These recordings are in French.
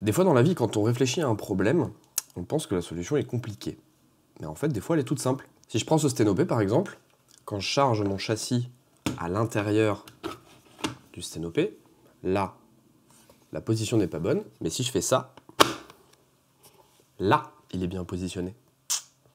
Des fois dans la vie, quand on réfléchit à un problème, on pense que la solution est compliquée. Mais en fait, des fois, elle est toute simple. Si je prends ce sténopé, par exemple, quand je charge mon châssis à l'intérieur du sténopé, là, la position n'est pas bonne, mais si je fais ça, là, il est bien positionné.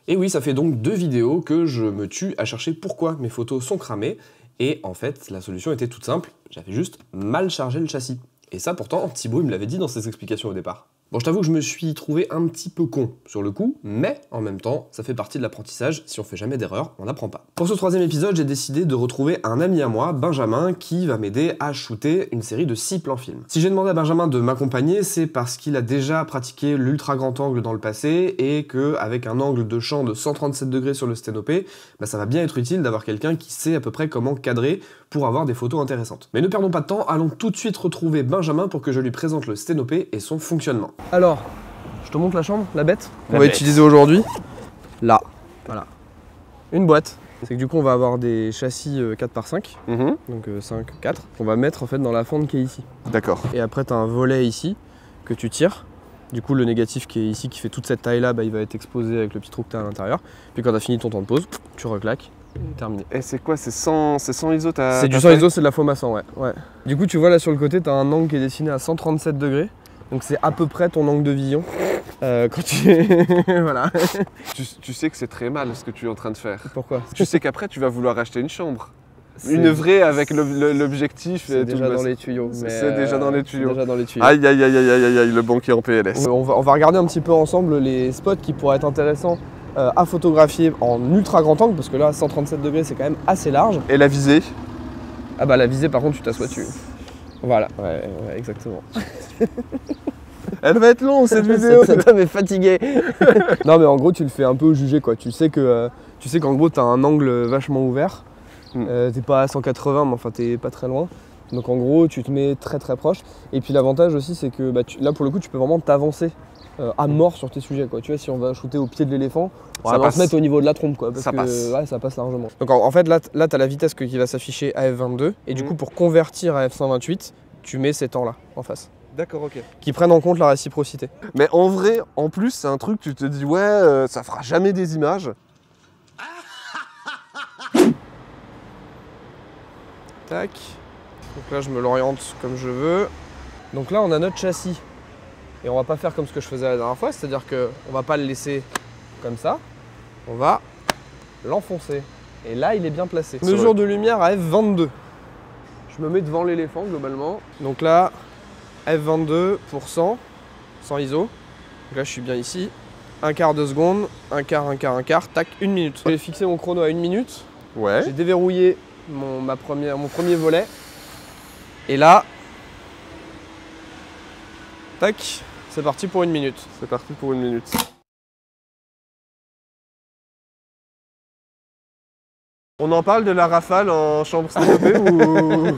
Et oui, ça fait donc 2 vidéos que je me tue à chercher pourquoi mes photos sont cramées, et en fait, la solution était toute simple, j'avais juste mal chargé le châssis. Et ça, pourtant, Thibaut, il me l'avait dit dans ses explications au départ. Bon, je t'avoue que je me suis trouvé un petit peu con sur le coup, mais en même temps, ça fait partie de l'apprentissage. Si on fait jamais d'erreur, on n'apprend pas. Pour ce 3e épisode, j'ai décidé de retrouver un ami à moi, Benjamin, qui va m'aider à shooter une série de 6 plans films. Si j'ai demandé à Benjamin de m'accompagner, c'est parce qu'il a déjà pratiqué l'ultra grand angle dans le passé et que, avec un angle de champ de 137 degrés sur le sténopé, ça va bien être utile d'avoir quelqu'un qui sait à peu près comment cadrer pour avoir des photos intéressantes. Mais ne perdons pas de temps, allons tout de suite retrouver Benjamin pour que je lui présente le sténopé et son fonctionnement. Alors, je te montre la chambre, la bête qu'on va utiliser aujourd'hui. Là, voilà. Une boîte. C'est que du coup on va avoir des châssis 4x5, donc 5, 4, qu'on va mettre en fait dans la fente qui est ici. D'accord. Et après tu as un volet ici que tu tires. Du coup le négatif qui est ici, qui fait toute cette taille là, il va être exposé avec le petit trou que tu as à l'intérieur. Puis quand tu as fini ton temps de pause, tu reclaques. Terminé. Et c'est quoi? C'est 100 ISO? C'est du 100 ISO, c'est de la faux maçon, ouais. Du coup tu vois là sur le côté, tu as un angle qui est dessiné à 137 degrés. Donc c'est à peu près ton angle de vision. Quand tu... voilà. Tu sais que c'est très mal ce que tu es en train de faire. Pourquoi? Tu sais qu'après tu vas vouloir acheter une chambre. Une vraie avec l'objectif. C'est déjà dans les tuyaux. C'est déjà dans les tuyaux. Aïe, aïe, le banquier en PLS. On va regarder un petit peu ensemble les spots qui pourraient être intéressants à photographier en ultra grand angle, parce que là 137 degrés c'est quand même assez large. Et la visée? Ah bah la visée par contre tu t'assois dessus. Voilà, ouais exactement. Elle va être longue cette vidéo. Cet homme est fatigué. Non mais en gros tu le fais un peu juger quoi. Tu sais qu'en gros t'as un angle vachement ouvert. T'es pas à 180 mais enfin t'es pas très loin. Donc en gros tu te mets très proche. Et puis l'avantage aussi c'est que là pour le coup tu peux vraiment t'avancer à mort sur tes sujets quoi. Tu vois, si on va shooter au pied de l'éléphant, ça va se mettre au niveau de la trompe quoi. Parce que ouais, ça passe largement. Donc en fait là t'as la vitesse qui va s'afficher à f22 et du coup pour convertir à f128 tu mets ces temps là en face. D'accord, ok. Qui prennent en compte la réciprocité. Mais en vrai, en plus, c'est un truc, tu te dis, ouais, ça fera jamais des images. Tac. Donc là, je me l'oriente comme je veux. Donc là, on a notre châssis. Et on va pas faire comme ce que je faisais la dernière fois, c'est-à-dire qu'on va pas le laisser comme ça. On va l'enfoncer. Et là, il est bien placé. Mesure de lumière à f22. Je me mets devant l'éléphant, globalement. Donc là... F22 pour 100 ISO. Donc là je suis bien ici. Un quart de seconde, un quart, tac, 1 minute. J'ai fixé mon chrono à 1 minute. Ouais. J'ai déverrouillé mon premier volet. Et là, tac, c'est parti pour 1 minute. C'est parti pour 1 minute. On en parle de la rafale en chambre sténopée ou...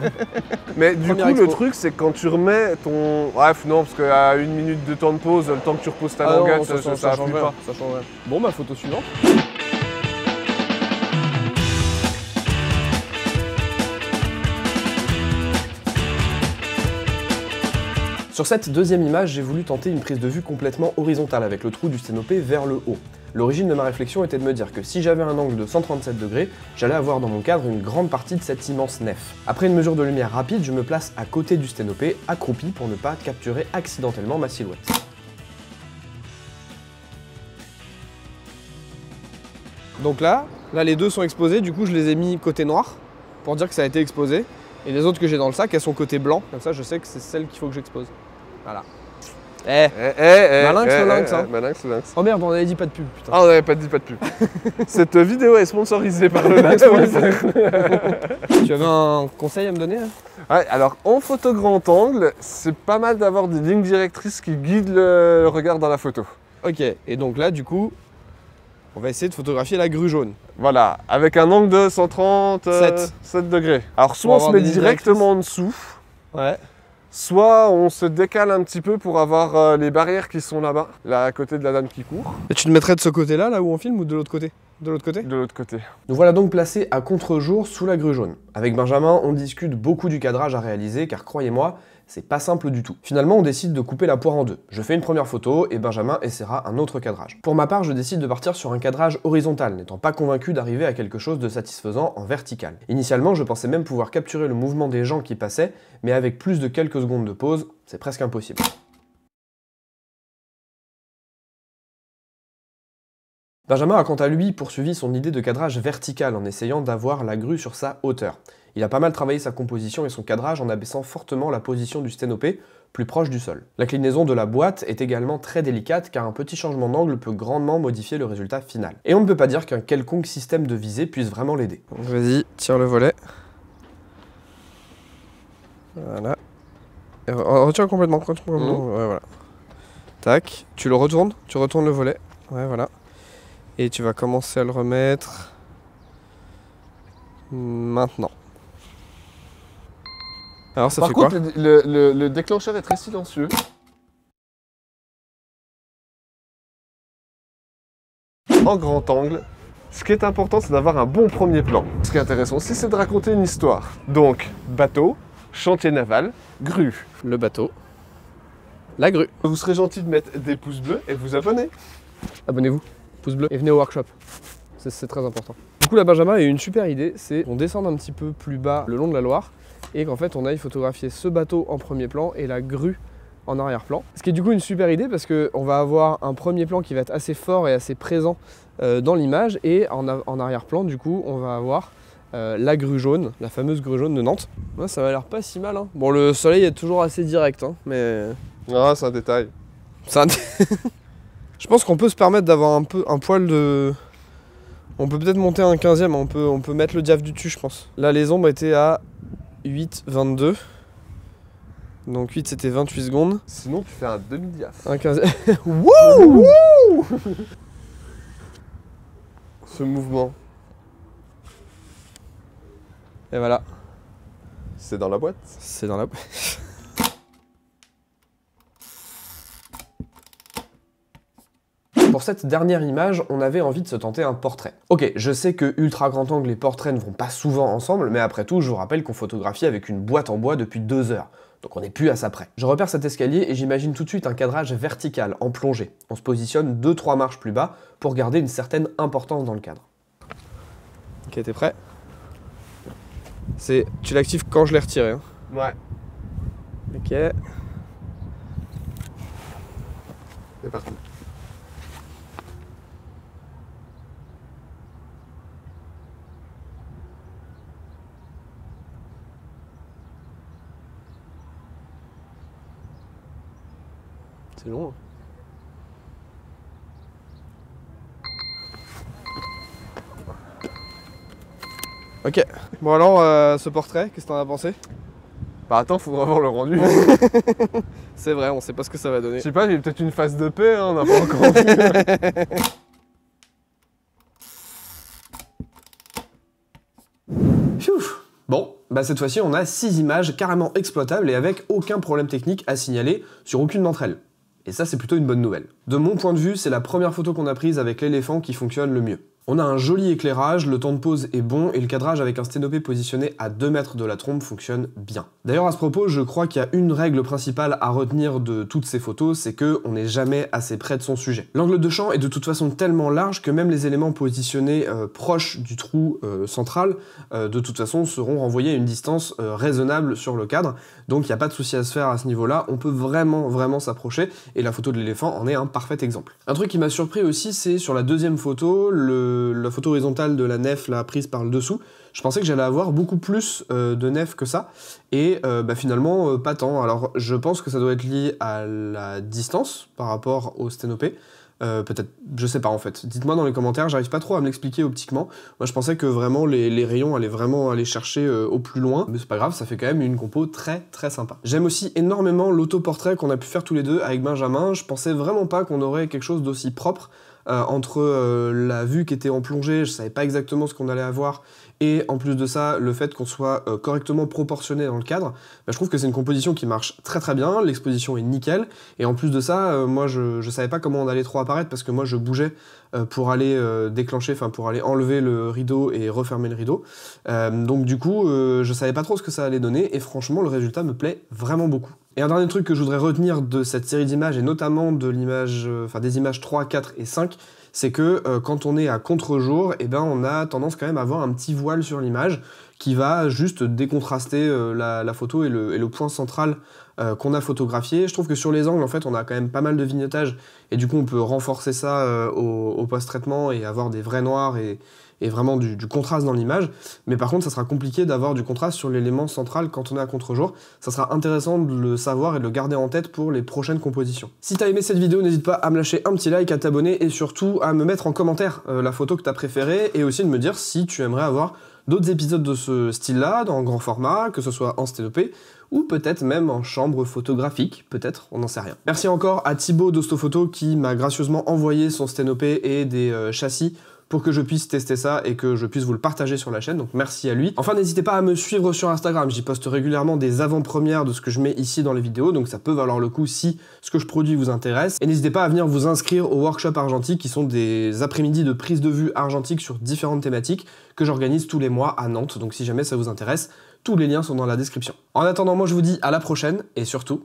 Mais du coup, le truc, c'est que quand tu remets ton... Bref, non, parce qu'à 1 minute de temps de pause, le temps que tu reposes ta languette, ça change pas. Ça change rien. Bon, bah, photo suivante. Sur cette 2e image, j'ai voulu tenter une prise de vue complètement horizontale avec le trou du sténopé vers le haut. L'origine de ma réflexion était de me dire que si j'avais un angle de 137 degrés, j'allais avoir dans mon cadre une grande partie de cette immense nef. Après une mesure de lumière rapide, je me place à côté du sténopé, accroupi pour ne pas capturer accidentellement ma silhouette. Donc là les deux sont exposés, du coup je les ai mis côté noir pour dire que ça a été exposé. Et les autres que j'ai dans le sac, elles sont côté blanc, comme ça je sais que c'est celle qu'il faut que j'expose. Voilà. Malinx le lynx, hein. Malinx le lynx. Oh merde, on avait dit pas de pub, putain. Ah, on avait pas dit pas de pub. Cette vidéo est sponsorisée par le lynx. Tu avais un conseil à me donner hein? Ouais, alors en photo grand angle, c'est pas mal d'avoir des lignes directrices qui guident le regard dans la photo. Ok, et donc là du coup, on va essayer de photographier la grue jaune. Voilà, avec un angle de 137 degrés. Alors soit on se met directement en dessous. Ouais. Soit on se décale un petit peu pour avoir les barrières qui sont là-bas, là à côté de la dame qui court. Et tu te mettrais de ce côté-là, là où on filme, ou de l'autre côté? De l'autre côté? De l'autre côté. Nous voilà donc placés à contre-jour sous la grue jaune. Avec Benjamin, on discute beaucoup du cadrage à réaliser, car croyez-moi, c'est pas simple du tout. Finalement, on décide de couper la poire en deux. Je fais une première photo et Benjamin essaiera un autre cadrage. Pour ma part, je décide de partir sur un cadrage horizontal, n'étant pas convaincu d'arriver à quelque chose de satisfaisant en vertical. Initialement, je pensais même pouvoir capturer le mouvement des gens qui passaient, mais avec plus de quelques secondes de pause, c'est presque impossible. Benjamin a quant à lui poursuivi son idée de cadrage vertical en essayant d'avoir la grue sur sa hauteur. Il a pas mal travaillé sa composition et son cadrage en abaissant fortement la position du sténopé, plus proche du sol. L'inclinaison de la boîte est également très délicate car un petit changement d'angle peut grandement modifier le résultat final. Et on ne peut pas dire qu'un quelconque système de visée puisse vraiment l'aider. Vas-y, tire le volet. Voilà. Et retiens complètement. Ouais, voilà. Tac, tu le retournes, tu retournes le volet. Ouais, voilà. Et tu vas commencer à le remettre maintenant. Alors ça fait quoi? Par contre, le déclencheur est très silencieux. En grand angle, ce qui est important, c'est d'avoir un bon premier plan. Ce qui est intéressant aussi, c'est de raconter une histoire. Donc, bateau, chantier naval, grue. Le bateau, la grue. Vous serez gentil de mettre des pouces bleus et vous abonner. Abonnez-vous. Pouce bleu et venez au workshop, c'est très important. Du coup là Benjamin a eu une super idée, c'est qu'on descende un petit peu plus bas le long de la Loire et qu'en fait on aille photographier ce bateau en premier plan et la grue en arrière-plan. Ce qui est du coup une super idée parce qu'on va avoir un premier plan qui va être assez fort et assez présent dans l'image et en arrière-plan du coup on va avoir la grue jaune, la fameuse grue jaune de Nantes. Ouais, ça m'a l'air pas si mal hein. Bon le soleil est toujours assez direct hein, mais... Ah c'est un détail. C'est un Je pense qu'on peut se permettre d'avoir un poil de... On peut peut-être monter à un 15e, on peut mettre le diaph du dessus je pense. Là les ombres étaient à 8,22. Donc 8 c'était 28 secondes. Sinon tu fais un demi-diaph. Un 15e. Wouh. Ce mouvement. Et voilà. C'est dans la boîte? C'est dans la boîte. Pour cette dernière image, on avait envie de se tenter un portrait. Ok, je sais que ultra grand angle et portrait ne vont pas souvent ensemble, mais après tout, je vous rappelle qu'on photographie avec une boîte en bois depuis 2 heures. Donc on n'est plus à ça près. Je repère cet escalier et j'imagine tout de suite un cadrage vertical, en plongée. On se positionne 2-3 marches plus bas pour garder une certaine importance dans le cadre. Ok, t'es prêt? Tu l'actives quand je l'ai retiré. Hein. Ouais. Ok. C'est parti. C'est long. Hein. Ok. Bon alors, ce portrait, qu'est-ce que t'en as pensé? Bah attends, faudra voir le rendu. C'est vrai, on sait pas ce que ça va donner. Je sais pas, il y a peut-être une phase de paix, hein, on n'a pas encore vu. Bon, bah cette fois-ci on a 6 images carrément exploitables et avec aucun problème technique à signaler sur aucune d'entre elles. Et ça c'est plutôt une bonne nouvelle. De mon point de vue, c'est la première photo qu'on a prise avec l'éléphant qui fonctionne le mieux. On a un joli éclairage, le temps de pause est bon et le cadrage avec un sténopé positionné à 2 mètres de la trompe fonctionne bien. D'ailleurs à ce propos, je crois qu'il y a une règle principale à retenir de toutes ces photos, c'est qu'on n'est jamais assez près de son sujet. L'angle de champ est de toute façon tellement large que même les éléments positionnés proches du trou central, de toute façon seront renvoyés à une distance raisonnable sur le cadre, donc il n'y a pas de souci à se faire à ce niveau-là, on peut vraiment s'approcher et la photo de l'éléphant en est un parfait exemple. Un truc qui m'a surpris aussi, c'est sur la deuxième photo, la photo horizontale de la nef là, prise par le dessous, je pensais que j'allais avoir beaucoup plus de nef que ça, et finalement pas tant. Alors je pense que ça doit être lié à la distance par rapport au sténopé, peut-être, je sais pas en fait. Dites-moi dans les commentaires, j'arrive pas trop à me l'expliquer optiquement. Moi je pensais que vraiment les rayons allaient vraiment aller chercher au plus loin, mais c'est pas grave, ça fait quand même une compo très sympa. J'aime aussi énormément l'autoportrait qu'on a pu faire tous les deux avec Benjamin, je pensais vraiment pas qu'on aurait quelque chose d'aussi propre. Entre la vue qui était en plongée, je savais pas exactement ce qu'on allait avoir, et en plus de ça, le fait qu'on soit correctement proportionné dans le cadre, je trouve que c'est une composition qui marche très bien, l'exposition est nickel, et en plus de ça, moi je savais pas comment on allait trop apparaître parce que moi je bougeais pour aller déclencher, enfin pour aller enlever le rideau et refermer le rideau. Donc du coup, je savais pas trop ce que ça allait donner et franchement, le résultat me plaît vraiment beaucoup. Et un dernier truc que je voudrais retenir de cette série d'images, et notamment de l'image, des images 3, 4 et 5, c'est que quand on est à contre-jour, eh ben, on a tendance quand même à avoir un petit voile sur l'image qui va juste décontraster la photo et le point central qu'on a photographié. Je trouve que sur les angles, en fait, on a quand même pas mal de vignettage, et du coup, on peut renforcer ça au post-traitement et avoir des vrais noirs et vraiment du contraste dans l'image. Mais par contre, ça sera compliqué d'avoir du contraste sur l'élément central quand on est à contre-jour. Ça sera intéressant de le savoir et de le garder en tête pour les prochaines compositions. Si t'as aimé cette vidéo, n'hésite pas à me lâcher un petit like, à t'abonner et surtout à me mettre en commentaire la photo que t'as préférée et aussi de me dire si tu aimerais avoir d'autres épisodes de ce style-là, dans grand format, que ce soit en sténopé, ou peut-être même en chambre photographique, peut-être, on n'en sait rien. Merci encore à Thibaut d'Ostophoto qui m'a gracieusement envoyé son sténopé et des châssis pour que je puisse tester ça et que je puisse vous le partager sur la chaîne, donc merci à lui. Enfin, n'hésitez pas à me suivre sur Instagram, j'y poste régulièrement des avant-premières de ce que je mets ici dans les vidéos, donc ça peut valoir le coup si ce que je produis vous intéresse. Et n'hésitez pas à venir vous inscrire aux workshops argentiques qui sont des après-midi de prise de vue argentique sur différentes thématiques que j'organise tous les mois à Nantes, donc si jamais ça vous intéresse, tous les liens sont dans la description. En attendant, moi je vous dis à la prochaine et surtout,